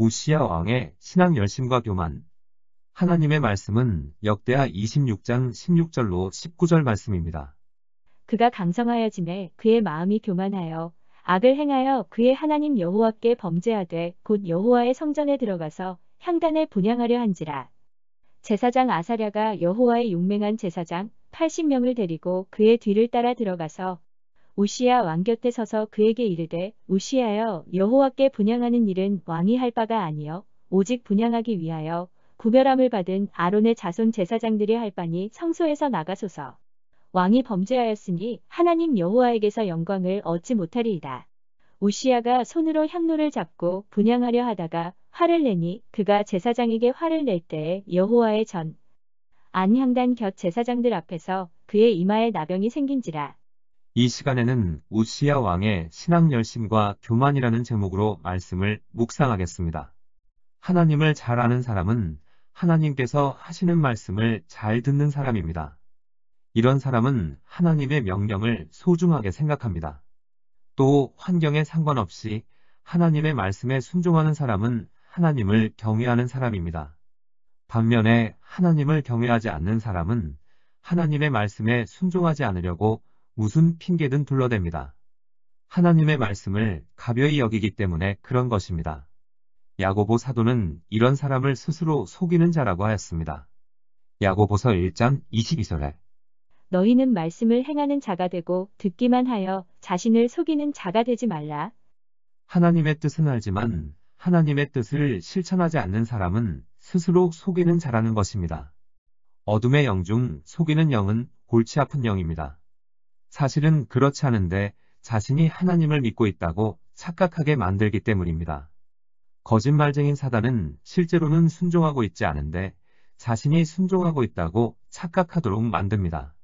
우시야 왕의 신앙 열심과 교만. 하나님의 말씀은 역대하 26장 16절로 19절 말씀입니다. 그가 강성하여짐에 그의 마음이 교만하여 악을 행하여 그의 하나님 여호와께 범죄하되 곧 여호와의 성전에 들어가서 향단을 분향하려 한지라. 제사장 아사랴가 여호와의 용맹한 제사장 80명을 데리고 그의 뒤를 따라 들어가서 우시야 왕 곁에 서서 그에게 이르되, 우시야여, 여호와께 분향하는 일은 왕이 할 바가 아니요 오직 분향하기 위하여 구별함을 받은 아론의 자손 제사장들이 할 바니 성소에서 나가소서. 왕이 범죄하였으니 하나님 여호와에게서 영광을 얻지 못하리이다. 우시야가 손으로 향로를 잡고 분향하려 하다가 화를 내니 그가 제사장에게 화를 낼 때에 여호와의 전 안향단 곁 제사장들 앞에서 그의 이마에 나병이 생긴지라. 이 시간에는 우시야 왕의 신앙 열심과 교만이라는 제목으로 말씀을 묵상하겠습니다. 하나님을 잘 아는 사람은 하나님께서 하시는 말씀을 잘 듣는 사람입니다. 이런 사람은 하나님의 명령을 소중하게 생각합니다. 또 환경에 상관없이 하나님의 말씀에 순종하는 사람은 하나님을 경외하는 사람입니다. 반면에 하나님을 경외하지 않는 사람은 하나님의 말씀에 순종하지 않으려고 무슨 핑계든 둘러댑니다. 하나님의 말씀을 가벼이 여기기 때문에 그런 것입니다. 야고보 사도는 이런 사람을 스스로 속이는 자라고 하였습니다. 야고보서 1장 22절에 너희는 말씀을 행하는 자가 되고 듣기만 하여 자신을 속이는 자가 되지 말라. 하나님의 뜻은 알지만 하나님의 뜻을 실천하지 않는 사람은 스스로 속이는 자라는 것입니다. 어둠의 영 중 속이는 영은 골치 아픈 영입니다. 사실은 그렇지 않은데 자신이 하나님을 믿고 있다고 착각하게 만들기 때문입니다. 거짓말쟁인 사단은 실제로는 순종하고 있지 않은데 자신이 순종하고 있다고 착각하도록 만듭니다.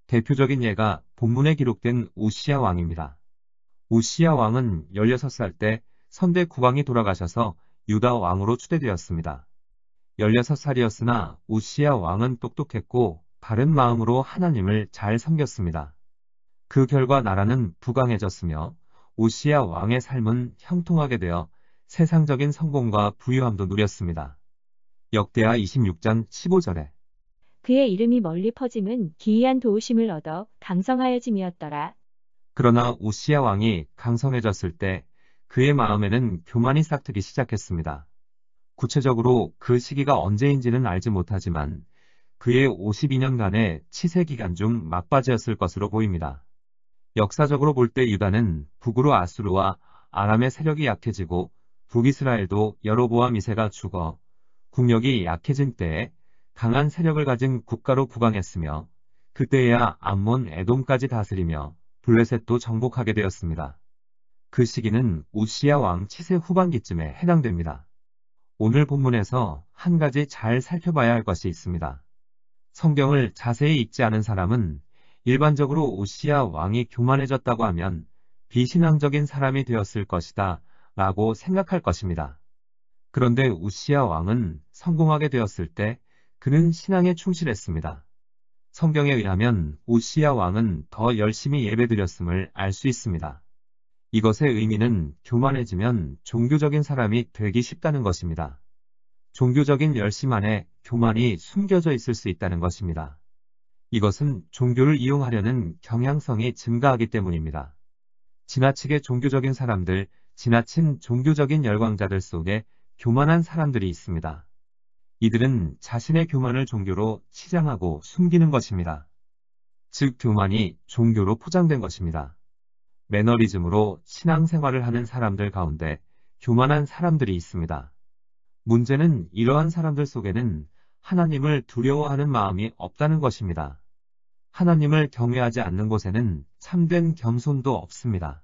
대표적인 예가 본문에 기록된 우시야 왕입니다. 우시야 왕은 16살 때 선대 국왕이 돌아가셔서 유다 왕으로 추대되었습니다. 16살이었으나 우시야 왕은 똑똑했고 바른 마음으로 하나님을 잘 섬겼습니다. 그 결과 나라는 부강해졌으며 우시야 왕의 삶은 형통하게 되어 세상적인 성공과 부유함도 누렸습니다. 역대하 26장 15절에 그의 이름이 멀리 퍼짐은 기이한 도우심을 얻어 강성하여짐이었더라. 그러나 우시야 왕이 강성해졌을 때 그의 마음에는 교만이 싹트기 시작했습니다. 구체적으로 그 시기가 언제인지는 알지 못하지만 그의 52년간의 치세 기간 중 막바지였을 것으로 보입니다. 역사적으로 볼 때 유다는 북으로 아수르와 아람의 세력이 약해지고 북이스라엘도 여로보암 2세가 죽어 국력이 약해진 때에 강한 세력을 가진 국가로 부강했으며 그때에야 암몬 에돔까지 다스리며 블레셋도 정복하게 되었습니다. 그 시기는 우시야 왕 치세 후반기쯤에 해당됩니다. 오늘 본문에서 한 가지 잘 살펴봐야 할 것이 있습니다. 성경을 자세히 읽지 않은 사람은 일반적으로 우시야 왕이 교만해졌다고 하면 비신앙적인 사람이 되었을 것이다 라고 생각할 것입니다. 그런데 우시야 왕은 성공하게 되었을 때 그는 신앙에 충실했습니다. 성경에 의하면 우시야 왕은 더 열심히 예배드렸음을 알 수 있습니다. 이것의 의미는 교만해지면 종교적인 사람이 되기 쉽다는 것입니다. 종교적인 열심 안에 교만이 숨겨져 있을 수 있다는 것입니다. 이것은 종교를 이용하려는 경향성이 증가하기 때문입니다. 지나치게 종교적인 사람들, 지나친 종교적인 열광자들 속에 교만한 사람들이 있습니다. 이들은 자신의 교만을 종교로 치장하고 숨기는 것입니다. 즉 교만이 종교로 포장된 것입니다. 매너리즘으로 신앙생활을 하는 사람들 가운데 교만한 사람들이 있습니다. 문제는 이러한 사람들 속에는 하나님을 두려워하는 마음이 없다는 것입니다. 하나님을 경외하지 않는 곳에는 참된 겸손도 없습니다.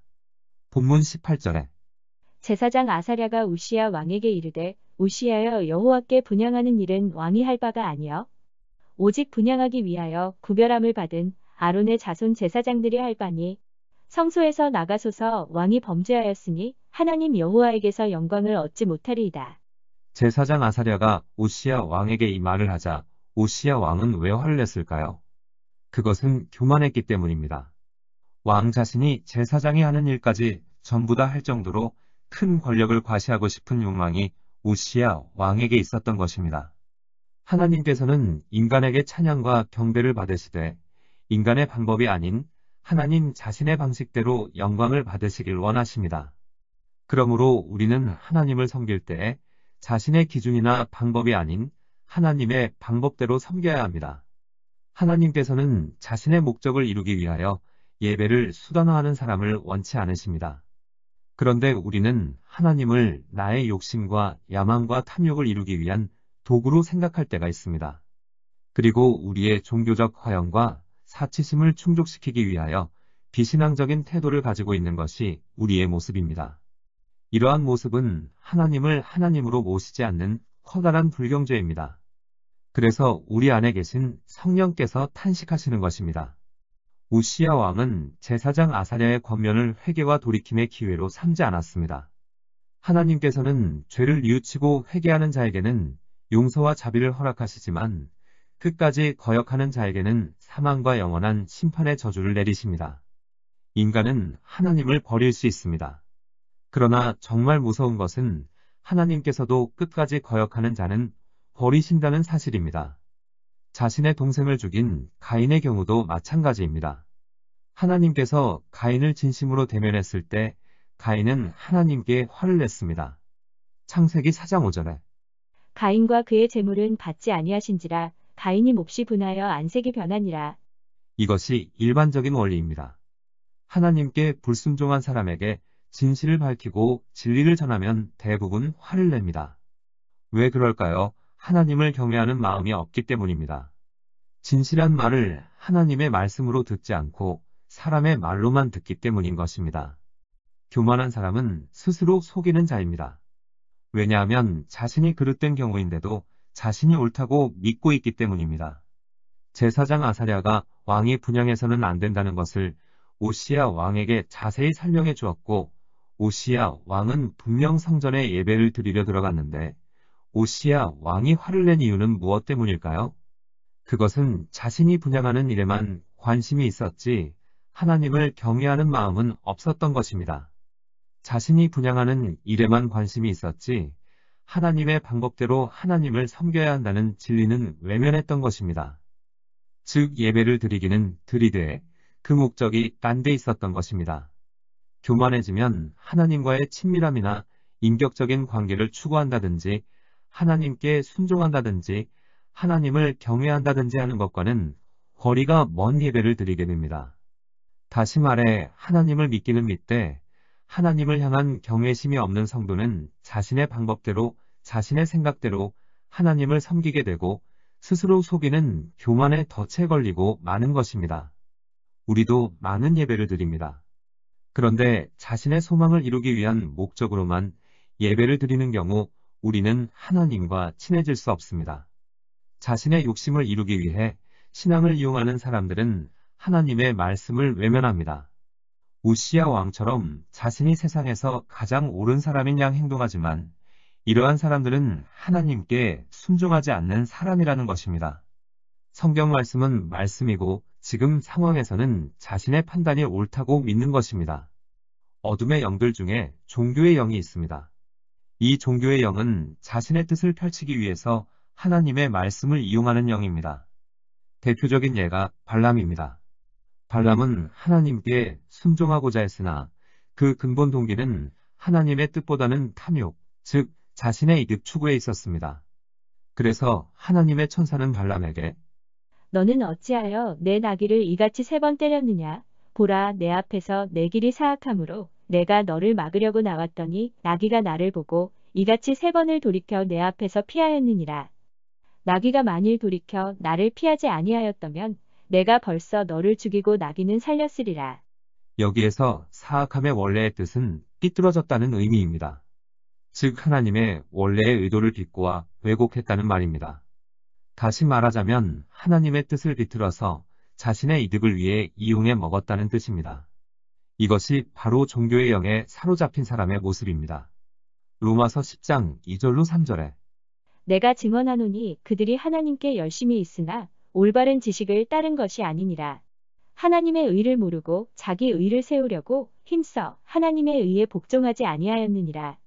본문 18절에 제사장 아사랴가 우시야 왕에게 이르되, 우시야여, 여호와께 분향하는 일은 왕이 할 바가 아니요 오직 분향하기 위하여 구별함을 받은 아론의 자손 제사장들이 할 바니 성소에서 나가소서. 왕이 범죄하였으니 하나님 여호와에게서 영광을 얻지 못하리이다. 제사장 아사랴가 우시야 왕에게 이 말을 하자 우시야 왕은 왜 화를 냈을까요? 그것은 교만했기 때문입니다. 왕 자신이 제사장이 하는 일까지 전부 다 할 정도로 큰 권력을 과시하고 싶은 욕망이 우시야 왕에게 있었던 것입니다. 하나님께서는 인간에게 찬양과 경배를 받으시되 인간의 방법이 아닌 하나님 자신의 방식대로 영광을 받으시길 원하십니다. 그러므로 우리는 하나님을 섬길 때 자신의 기준이나 방법이 아닌 하나님의 방법대로 섬겨야 합니다. 하나님께서는 자신의 목적을 이루기 위하여 예배를 수단화하는 사람을 원치 않으십니다. 그런데 우리는 하나님을 나의 욕심과 야망과 탐욕을 이루기 위한 도구로 생각할 때가 있습니다. 그리고 우리의 종교적 허영과 사치심을 충족시키기 위하여 비신앙적인 태도를 가지고 있는 것이 우리의 모습입니다. 이러한 모습은 하나님을 하나님으로 모시지 않는 커다란 불경죄입니다. 그래서 우리 안에 계신 성령께서 탄식하시는 것입니다. 우시야 왕은 제사장 아사랴의 권면을 회개와 돌이킴의 기회로 삼지 않았습니다. 하나님께서는 죄를 뉘우치고 회개하는 자에게는 용서와 자비를 허락하시지만 끝까지 거역하는 자에게는 사망과 영원한 심판의 저주를 내리십니다. 인간은 하나님을 버릴 수 있습니다. 그러나 정말 무서운 것은 하나님께서도 끝까지 거역하는 자는 버리신다는 사실입니다. 자신의 동생을 죽인 가인의 경우도 마찬가지입니다. 하나님께서 가인을 진심으로 대면했을 때 가인은 하나님께 화를 냈습니다. 창세기 4장 5절에 가인과 그의 재물은 받지 아니하신지라 가인이 몹시 분하여 안색이 변하니라. 이것이 일반적인 원리입니다. 하나님께 불순종한 사람에게 진실을 밝히고 진리를 전하면 대부분 화를 냅니다. 왜 그럴까요? 하나님을 경외하는 마음이 없기 때문입니다. 진실한 말을 하나님의 말씀으로 듣지 않고 사람의 말로만 듣기 때문인 것입니다. 교만한 사람은 스스로 속이는 자입니다. 왜냐하면 자신이 그릇된 경우인데도 자신이 옳다고 믿고 있기 때문입니다. 제사장 아사랴가 왕이 분향해서는 안 된다는 것을 오시야 왕에게 자세히 설명해 주었고 오시야 왕은 분명 성전에 예배를 드리려 들어갔는데 오시야 왕이 화를 낸 이유는 무엇 때문일까요? 그것은 자신이 분향하는 일에만 관심이 있었지 하나님을 경외하는 마음은 없었던 것입니다. 자신이 분향하는 일에만 관심이 있었지 하나님의 방법대로 하나님을 섬겨야 한다는 진리는 외면했던 것입니다. 즉 예배를 드리기는 드리되 그 목적이 딴 데 있었던 것입니다. 교만해지면 하나님과의 친밀함이나 인격적인 관계를 추구한다든지 하나님께 순종한다든지 하나님을 경외한다든지 하는 것과는 거리가 먼 예배를 드리게 됩니다. 다시 말해 하나님을 믿기는 믿되 하나님을 향한 경외심이 없는 성도는 자신의 방법대로 자신의 생각대로 하나님을 섬기게 되고 스스로 속이는 교만에 덫에 걸리고 마는 것입니다. 우리도 많은 예배를 드립니다. 그런데 자신의 소망을 이루기 위한 목적으로만 예배를 드리는 경우 우리는 하나님과 친해질 수 없습니다. 자신의 욕심을 이루기 위해 신앙을 이용하는 사람들은 하나님의 말씀을 외면합니다. 우시야 왕처럼 자신이 세상에서 가장 옳은 사람인 양 행동하지만 이러한 사람들은 하나님께 순종하지 않는 사람이라는 것입니다. 성경 말씀은 말씀이고 지금 상황에서는 자신의 판단이 옳다고 믿는 것입니다. 어둠의 영들 중에 종교의 영이 있습니다. 이 종교의 영은 자신의 뜻을 펼치기 위해서 하나님의 말씀을 이용하는 영입니다. 대표적인 예가 발람입니다. 발람은 하나님께 순종하고자 했으나 그 근본 동기는 하나님의 뜻보다는 탐욕, 즉 자신의 이득 추구에 있었습니다. 그래서 하나님의 천사는 발람에게 너는 어찌하여 내 나귀를 이같이 3번 때렸느냐? 보라, 내 앞에서 내 길이 사악하므로 내가 너를 막으려고 나왔더니 나귀가 나를 보고 이같이 3번을 돌이켜 내 앞에서 피하였느니라. 나귀가 만일 돌이켜 나를 피하지 아니하였다면 내가 벌써 너를 죽이고 나귀는 살렸으리라. 여기에서 사악함의 원래의 뜻은 삐뚤어졌다는 의미입니다. 즉 하나님의 원래의 의도를 비꼬아 왜곡했다는 말입니다. 다시 말하자면 하나님의 뜻을 비틀어서 자신의 이득을 위해 이용해 먹었다는 뜻입니다. 이것이 바로 종교의 영에 사로잡힌 사람의 모습입니다. 로마서 10장 2절로 3절에 내가 증언하노니 그들이 하나님께 열심히 있으나 올바른 지식을 따른 것이 아니니라. 하나님의 의를 모르고 자기 의를 세우려고 힘써 하나님의 의에 복종하지 아니하였느니라.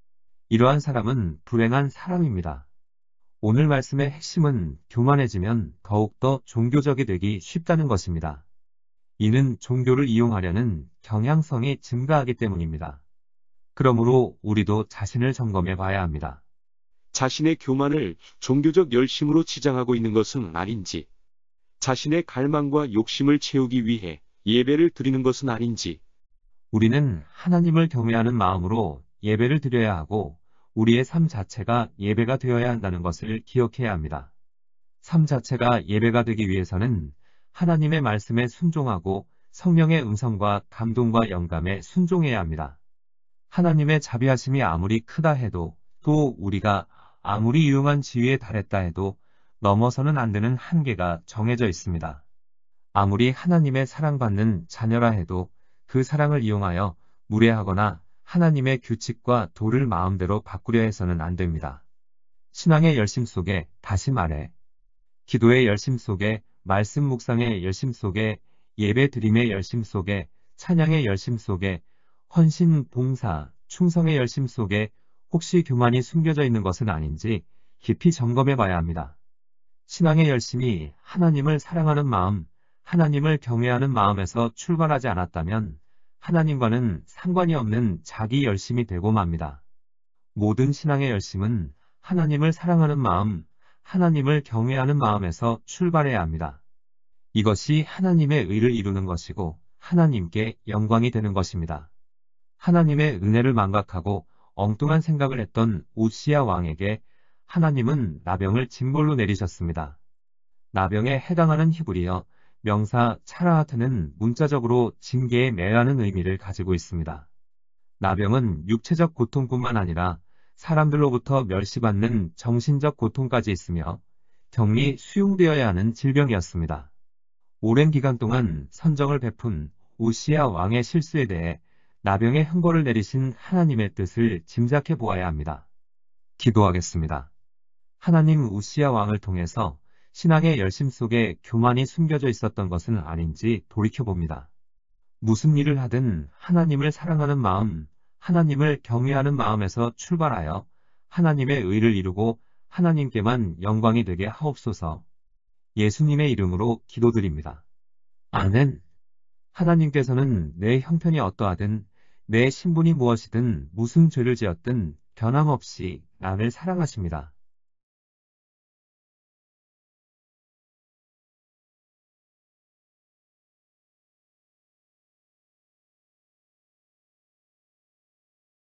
이러한 사람은 불행한 사람입니다. 오늘 말씀의 핵심은 교만해지면 더욱더 종교적이 되기 쉽다는 것입니다. 이는 종교를 이용하려는 경향성이 증가하기 때문입니다. 그러므로 우리도 자신을 점검해 봐야 합니다. 자신의 교만을 종교적 열심으로 치장하고 있는 것은 아닌지, 자신의 갈망과 욕심을 채우기 위해 예배를 드리는 것은 아닌지, 우리는 하나님을 경외하는 마음으로 예배를 드려야 하고 우리의 삶 자체가 예배가 되어야 한다는 것을 기억해야 합니다. 삶 자체가 예배가 되기 위해서는 하나님의 말씀에 순종하고 성령의 음성과 감동과 영감에 순종해야 합니다. 하나님의 자비하심이 아무리 크다 해도 또 우리가 아무리 유용한 지위에 달했다 해도 넘어서는 안 되는 한계가 정해져 있습니다. 아무리 하나님의 사랑받는 자녀라 해도 그 사랑을 이용하여 무례하거나 하나님의 규칙과 도를 마음대로 바꾸려 해서는 안 됩니다. 신앙의 열심 속에, 다시 말해, 기도의 열심 속에, 말씀 묵상의 열심 속에, 예배 드림의 열심 속에, 찬양의 열심 속에, 헌신, 봉사, 충성의 열심 속에 혹시 교만이 숨겨져 있는 것은 아닌지 깊이 점검해 봐야 합니다. 신앙의 열심이 하나님을 사랑하는 마음, 하나님을 경외하는 마음에서 출발하지 않았다면 하나님과는 상관이 없는 자기 열심이 되고 맙니다. 모든 신앙의 열심은 하나님을 사랑하는 마음, 하나님을 경외하는 마음에서 출발해야 합니다. 이것이 하나님의 의를 이루는 것이고 하나님께 영광이 되는 것입니다. 하나님의 은혜를 망각하고 엉뚱한 생각을 했던 우시야 왕에게 하나님은 나병을 징벌로 내리셨습니다. 나병에 해당하는 히브리어 명사 차라하트는 문자적으로 징계에 매하는 의미를 가지고 있습니다. 나병은 육체적 고통뿐만 아니라 사람들로부터 멸시받는 정신적 고통까지 있으며 격리 수용되어야 하는 질병이었습니다. 오랜 기간 동안 선정을 베푼 우시야 왕의 실수에 대해 나병의 형벌을 내리신 하나님의 뜻을 짐작해 보아야 합니다. 기도하겠습니다. 하나님, 우시야 왕을 통해서 신앙의 열심 속에 교만이 숨겨져 있었던 것은 아닌지 돌이켜봅니다. 무슨 일을 하든 하나님을 사랑하는 마음, 하나님을 경외하는 마음에서 출발하여 하나님의 의를 이루고 하나님께만 영광이 되게 하옵소서. 예수님의 이름으로 기도드립니다. 아멘. 하나님께서는 내 형편이 어떠하든 내 신분이 무엇이든 무슨 죄를 지었든 변함없이 나를 사랑하십니다.